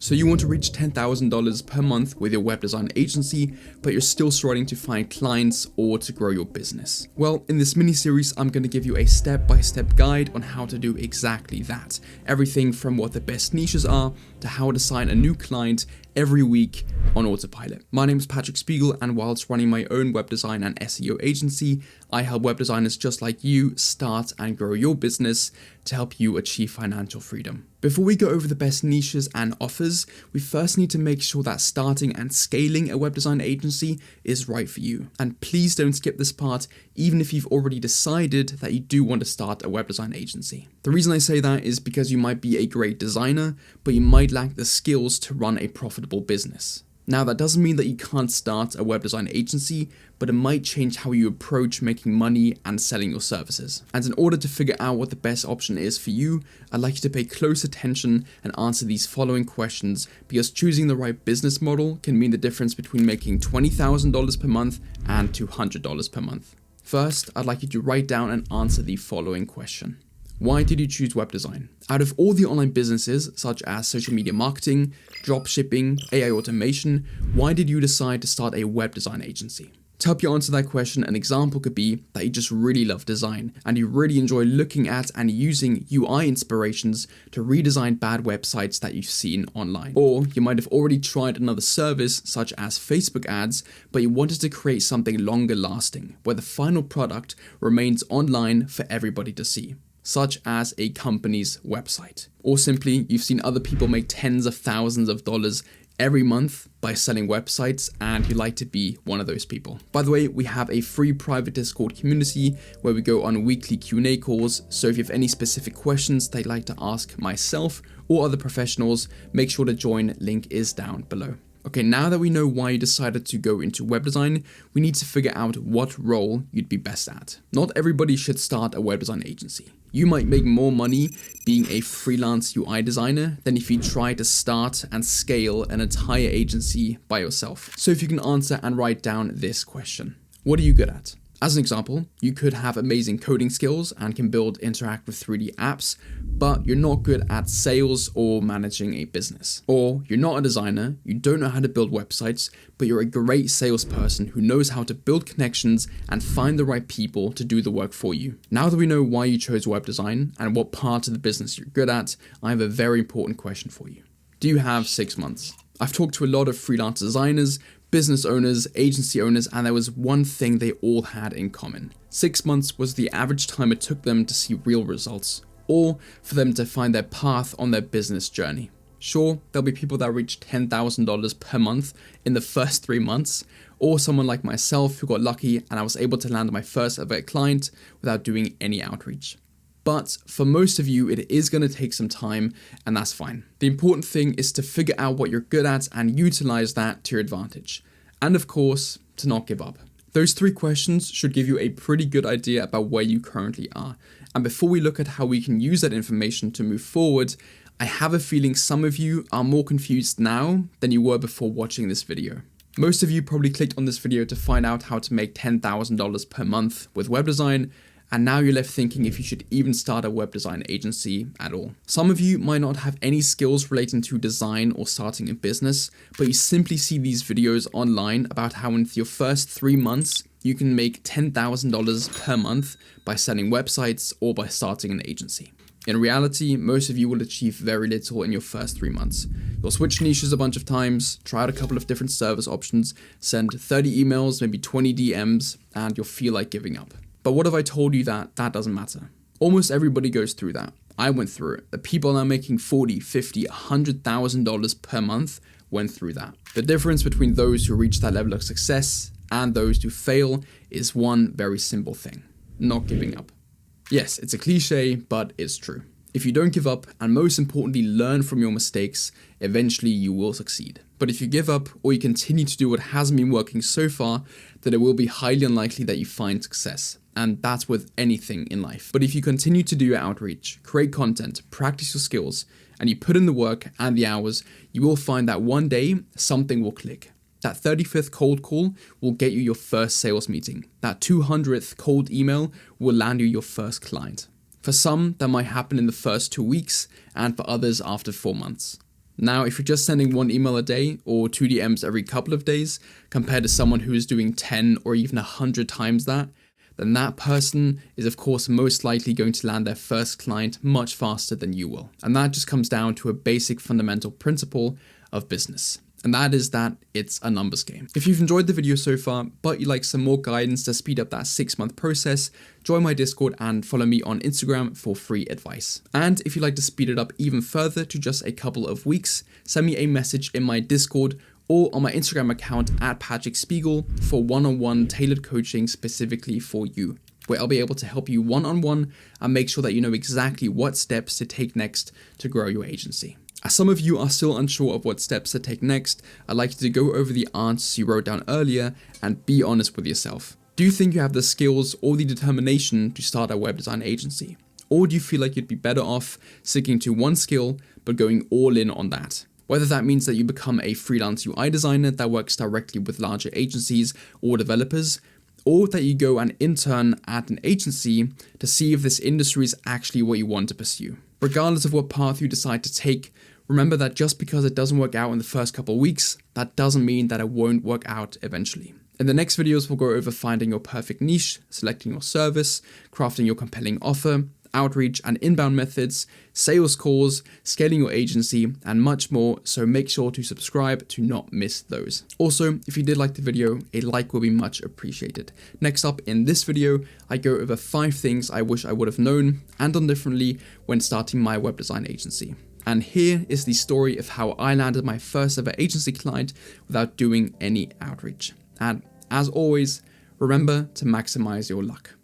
So you want to reach $10,000 per month with your web design agency, but you're still struggling to find clients or to grow your business. Well, in this mini series, I'm going to give you a step-by-step guide on how to do exactly that. Everything from what the best niches are to how to sign a new client every week on autopilot. My name is Patrick Spiegel, and whilst running my own web design and SEO agency, I help web designers just like you start and grow your business to help you achieve financial freedom. Before we go over the best niches and offers, we first need to make sure that starting and scaling a web design agency is right for you. And please don't skip this part, even if you've already decided that you do want to start a web design agency. The reason I say that is because you might be a great designer, but you might lack the skills to run a profitable business. Now, that doesn't mean that you can't start a web design agency, but it might change how you approach making money and selling your services. And in order to figure out what the best option is for you, I'd like you to pay close attention and answer these following questions, because choosing the right business model can mean the difference between making $20,000 per month and $200 per month. First, I'd like you to write down and answer the following question. Why did you choose web design? Out of all the online businesses, such as social media marketing, dropshipping, AI automation, why did you decide to start a web design agency? To help you answer that question, an example could be that you just really love design and you really enjoy looking at and using UI inspirations to redesign bad websites that you've seen online. Or you might have already tried another service such as Facebook ads, but you wanted to create something longer lasting, where the final product remains online for everybody to see, such as a company's website. Or simply, you've seen other people make tens of thousands of dollars every month by selling websites, and you like to be one of those people. By the way, we have a free private Discord community where we go on weekly Q&A calls, so if you have any specific questions that you'd like to ask myself or other professionals, make sure to join, link is down below. Okay, now that we know why you decided to go into web design, we need to figure out what role you'd be best at. Not everybody should start a web design agency. You might make more money being a freelance UI designer than if you try to start and scale an entire agency by yourself. So if you can answer and write down this question: what are you good at? As an example, you could have amazing coding skills and can build interactive 3D apps, but you're not good at sales or managing a business. Or you're not a designer, you don't know how to build websites, but you're a great salesperson who knows how to build connections and find the right people to do the work for you. Now that we know why you chose web design and what part of the business you're good at, I have a very important question for you. Do you have 6 months? I've talked to a lot of freelance designers, business owners, agency owners, and there was one thing they all had in common. 6 months was the average time it took them to see real results, or for them to find their path on their business journey. Sure, there'll be people that reach $10,000 per month in the first 3 months, or someone like myself who got lucky and I was able to land my first ever client without doing any outreach. But for most of you, it is going to take some time, and that's fine. The important thing is to figure out what you're good at and utilize that to your advantage. And of course, to not give up. Those 3 questions should give you a pretty good idea about where you currently are. And before we look at how we can use that information to move forward, I have a feeling some of you are more confused now than you were before watching this video. Most of you probably clicked on this video to find out how to make $10,000 per month with web design, and now you're left thinking if you should even start a web design agency at all. Some of you might not have any skills relating to design or starting a business, but you simply see these videos online about how in your first 3 months, you can make $10,000 per month by selling websites or by starting an agency. In reality, most of you will achieve very little in your first 3 months. You'll switch niches a bunch of times, try out a couple of different service options, send 30 emails, maybe 20 DMs, and you'll feel like giving up. But what if I told you that that doesn't matter? Almost everybody goes through that. I went through it. The people now making $40,000, $50,000, $100,000 per month went through that. The difference between those who reach that level of success and those who fail is one very simple thing: not giving up. Yes, it's a cliche, but it's true. If you don't give up, and most importantly learn from your mistakes, eventually you will succeed. But if you give up, or you continue to do what hasn't been working so far, then it will be highly unlikely that you find success. And that's with anything in life. But if you continue to do your outreach, create content, practice your skills, and you put in the work and the hours, you will find that one day something will click. That 35th cold call will get you your first sales meeting. That 200th cold email will land you your first client. For some, that might happen in the first 2 weeks, and for others after 4 months. Now, if you're just sending 1 email a day or 2 DMs every couple of days, compared to someone who is doing 10 or even 100 times that, then that person is of course most likely going to land their first client much faster than you will. And that just comes down to a basic fundamental principle of business. And that is that it's a numbers game. If you've enjoyed the video so far, but you'd like some more guidance to speed up that 6-month process, join my Discord and follow me on Instagram for free advice. And if you'd like to speed it up even further to just a couple of weeks, send me a message in my Discord or on my Instagram account @PatrickSpiegel for one-on-one tailored coaching specifically for you, where I'll be able to help you one-on-one and make sure that you know exactly what steps to take next to grow your agency. As some of you are still unsure of what steps to take next, I'd like you to go over the answers you wrote down earlier and be honest with yourself. Do you think you have the skills or the determination to start a web design agency? Or do you feel like you'd be better off sticking to one skill but going all in on that? Whether that means that you become a freelance UI designer that works directly with larger agencies or developers, or that you go and intern at an agency to see if this industry is actually what you want to pursue. Regardless of what path you decide to take, remember that just because it doesn't work out in the first couple of weeks, that doesn't mean that it won't work out eventually. In the next videos, we'll go over finding your perfect niche, selecting your service, crafting your compelling offer, outreach and inbound methods, sales calls, scaling your agency, and much more, so make sure to subscribe to not miss those. Also, if you did like the video, a like will be much appreciated. Next up in this video, I go over 5 things I wish I would have known and done differently when starting my web design agency. And here is the story of how I landed my first ever agency client without doing any outreach. And as always, remember to maximize your luck.